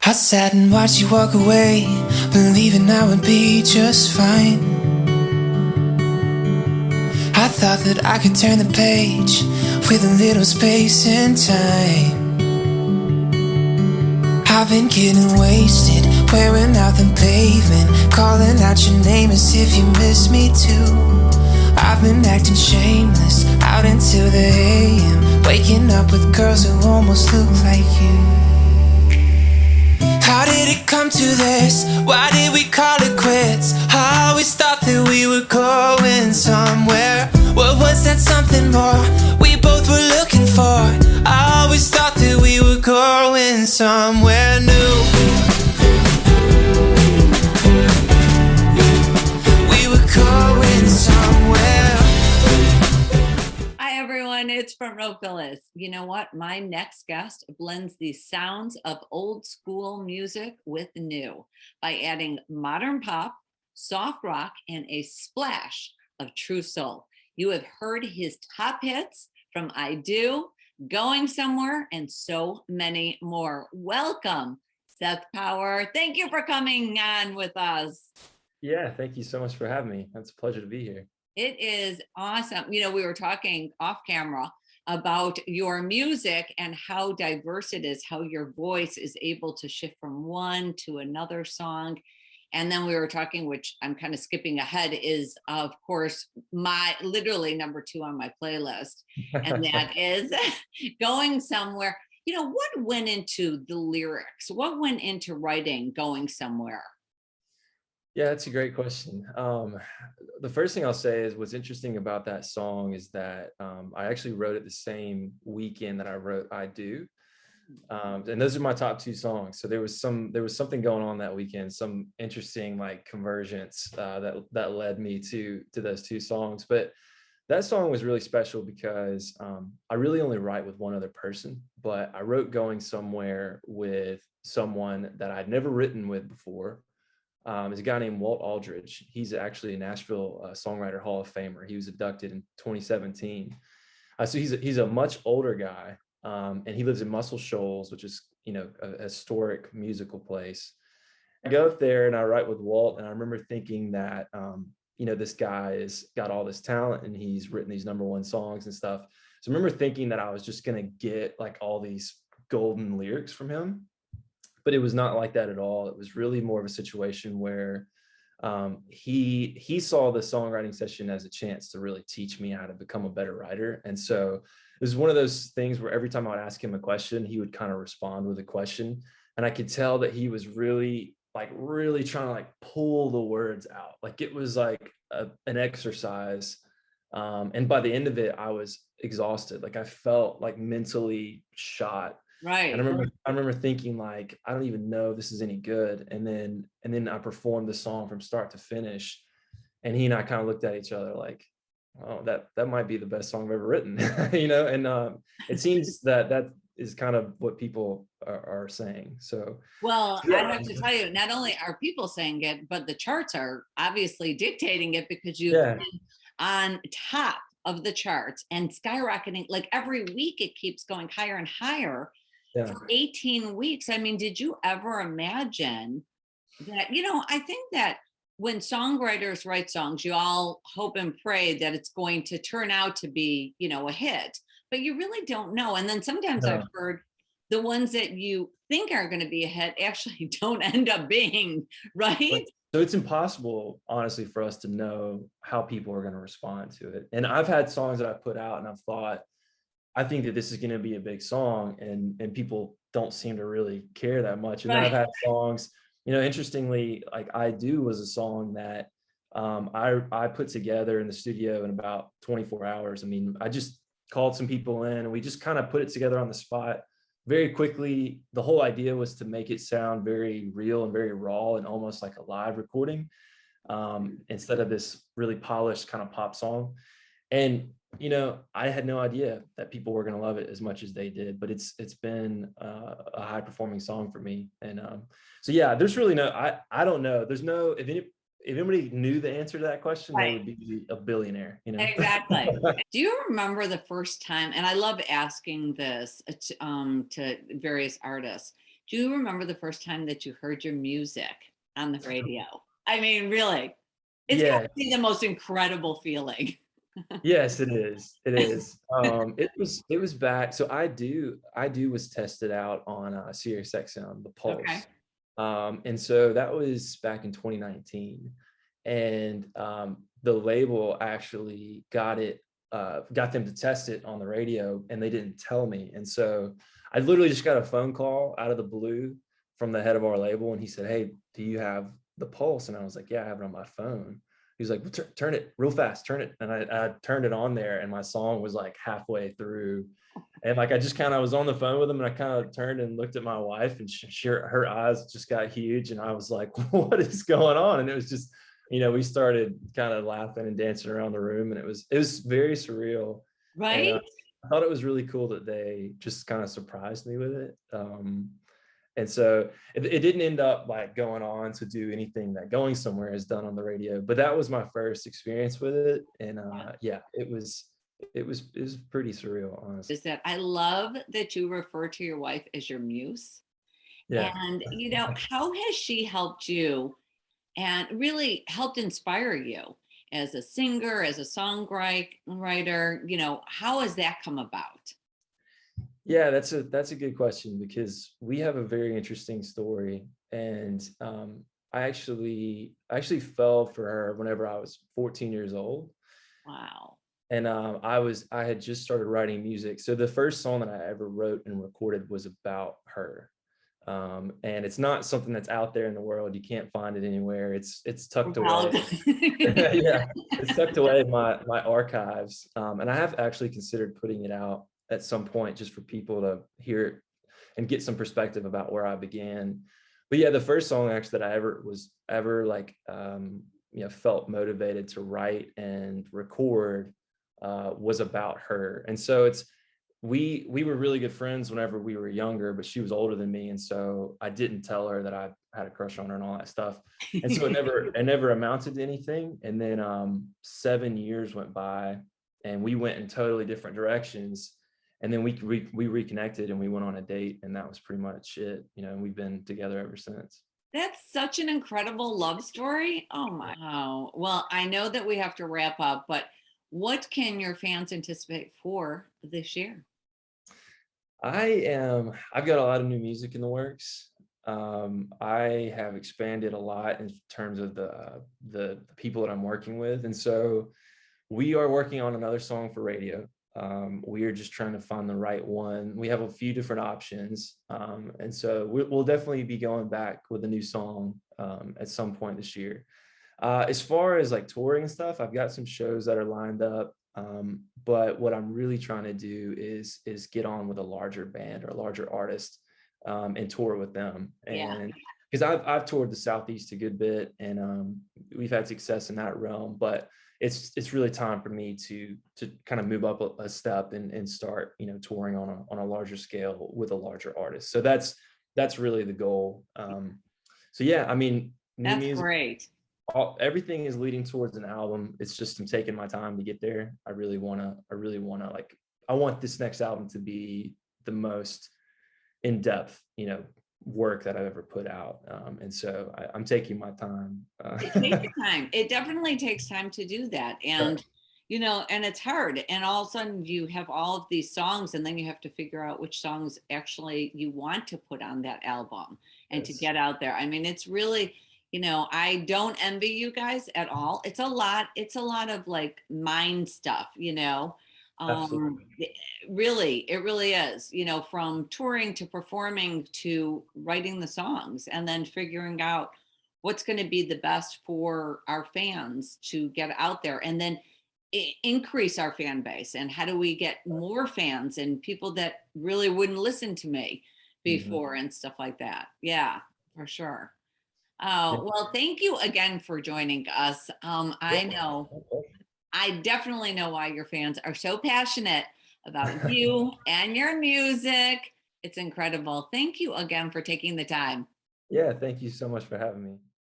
I sat and watched you walk away, believing I would be just fine. I thought that I could turn the page with a little space and time. I've been getting wasted, wearing out the pavement, calling out your name as if you miss me too. I've been acting shameless out until the AM, waking up with girls who almost look like you. How did it come to this? Why did we call it quits? I always thought that we were going somewhere. What was that something more we both were looking for? I always thought that we were going somewhere new. We were going somewhere. Hi everyone, it's Front Row Phyllis. You know what? My next guest blends the sounds of old school music with new by adding modern pop, soft rock, and a splash of true soul. You have heard his top hits from I Do, Going Somewhere, and so many more. Welcome, Seth Power. Thank you for coming on with us. Yeah, thank you so much for having me. It's a pleasure to be here. It is awesome. You know, we were talking off camera about your music and how diverse it is, how your voice is able to shift from one to another song. And then we were talking, which I'm kind of skipping ahead, is of course my literally number 2 on my playlist. And that is Going Somewhere. You know, what went into the lyrics? What went into writing Going Somewhere? Yeah, that's a great question. The first thing I'll say is what's interesting about that song is that I actually wrote it the same weekend that I wrote I Do. And those are my top 2 songs. So there was something going on that weekend, some interesting like convergence that led me to those 2 songs. But that song was really special because I really only write with one other person, but I wrote Going Somewhere with someone that I'd never written with before. Is a guy named Walt Aldridge. He's actually a Nashville Songwriter Hall of Famer. He was inducted in 2017. So he's a much older guy, and he lives in Muscle Shoals, which is a historic musical place. I go up there and I write with Walt, and I remember thinking that this guy has got all this talent and he's written these #1 songs and stuff. So I remember thinking that I was just gonna get like all these golden lyrics from him. But it was not like that at all. It was really more of a situation where he saw the songwriting session as a chance to really teach me how to become a better writer. And so it was one of those things where every time I would ask him a question, he would kind of respond with a question. And I could tell that he was really trying to like pull the words out. Like it was like an exercise. And by the end of it, I was exhausted. Like I felt like mentally shot. Right. And I remember thinking like, I don't even know if this is any good. And then I performed the song from start to finish. And he and I kind of looked at each other like, oh, that might be the best song I've ever written, and it seems that is kind of what people are saying. So, Well, yeah. I have to tell you, not only are people saying it, but the charts are obviously dictating it because you've Yeah. been on top of the charts and skyrocketing. Like every week it keeps going higher and higher. Yeah. For 18 weeks. I mean, did you ever imagine that, I think that when songwriters write songs, you all hope and pray that it's going to turn out to be, a hit, but you really don't know. And then sometimes No. I've heard the ones that you think are going to be a hit actually don't end up being, right? So it's impossible, honestly, for us to know how people are going to respond to it. And I've had songs that I put out and I've thought, I think that this is going to be a big song, and people don't seem to really care that much. And then I've had songs, interestingly, like I Do was a song that I put together in the studio in about 24 hours. I mean, I just called some people in and we just kind of put it together on the spot very quickly. The whole idea was to make it sound very real and very raw and almost like a live recording, instead of this really polished kind of pop song. And I had no idea that people were going to love it as much as they did, but it's been a high performing song for me. And so yeah, there's really I don't know. There's no, if anybody knew the answer to that question, they would be a billionaire. Exactly. Do you remember the first time? And I love asking this to various artists. Do you remember the first time that you heard your music on the radio? I mean, really, it's got Yeah. to be the most incredible feeling. Yes, it is. It is. It was back. So I do was tested out on Sirius XM, the Okay. Pulse. And so that was back in 2019. And the label actually got them to test it on the radio, and they didn't tell me. And so I literally just got a phone call out of the blue from the head of our label, and he said, "Hey, do you have the Pulse?" And I was like, "Yeah, I have it on my phone." He was like, well, turn it real fast, turn it. And I turned it on there, and my song was like halfway through. And like, I just kind of was on the phone with him, and I kind of turned and looked at my wife, and her eyes just got huge. And I was like, what is going on? And it was just, we started kind of laughing and dancing around the room, and it was very surreal. And Right? I thought it was really cool that they just kind of surprised me with it. And so it didn't end up like going on to do anything that Going Somewhere has done on the radio, but that was my first experience with it. And yeah, it was pretty surreal, honestly. Is that I love that you refer to your wife as your muse. Yeah. And, how has she helped you and really helped inspire you as a singer, as a songwriter? How has that come about? Yeah, that's a good question, because we have a very interesting story. And I actually fell for her whenever I was 14 years old. Wow. And I had just started writing music. So the first song that I ever wrote and recorded was about her. And it's not something that's out there in the world. You can't find it anywhere. It's tucked away. Yeah, it's tucked away in my archives. And I have actually considered putting it out at some point, just for people to hear it and get some perspective about where I began. But yeah, the first song actually that I ever like felt motivated to write and record was about her. And so we were really good friends whenever we were younger, but she was older than me, and so I didn't tell her that I had a crush on her and all that stuff. And so it never amounted to anything. And then 7 years went by, and we went in totally different directions. And then we reconnected, and we went on a date, and that was pretty much it. And we've been together ever since. That's such an incredible love story. Oh my. Wow. Well, I know that we have to wrap up, but what can your fans anticipate for this year? I've got a lot of new music in the works. I have expanded a lot in terms of the people that I'm working with. And so we are working on another song for radio. We are just trying to find the right one. We have a few different options. And so we'll definitely be going back with a new song at some point this year. As far as like touring and stuff, I've got some shows that are lined up. But what I'm really trying to do is get on with a larger band or a larger artist, and tour with them. Yeah. And because I've toured the Southeast a good bit, and we've had success in that realm, but it's really time for me to kind of move up a step and start touring on a larger scale with a larger artist. So that's really the goal. So yeah, I mean, new That's music, great. everything is leading towards an album. It's just I'm taking my time to get there. I really want to like, I want this next album to be the most in-depth work that I've ever put out. And so I'm taking my time. It takes time. It definitely takes time to do that. And, and it's hard. And all of a sudden you have all of these songs, and then you have to figure out which songs actually you want to put on that album and to Yes. get out there. I mean, it's really, I don't envy you guys at all. It's a lot of like mind stuff, Absolutely. really, it really is, from touring to performing to writing the songs, and then figuring out what's going to be the best for our fans to get out there, and then increase our fan base. And how do we get more fans and people that really wouldn't listen to me before, and stuff like that. Yeah, for sure. Oh, well, thank you again for joining us. I know, I definitely know why your fans are so passionate about you and your music. It's incredible. Thank you again for taking the time. Yeah, thank you so much for having me.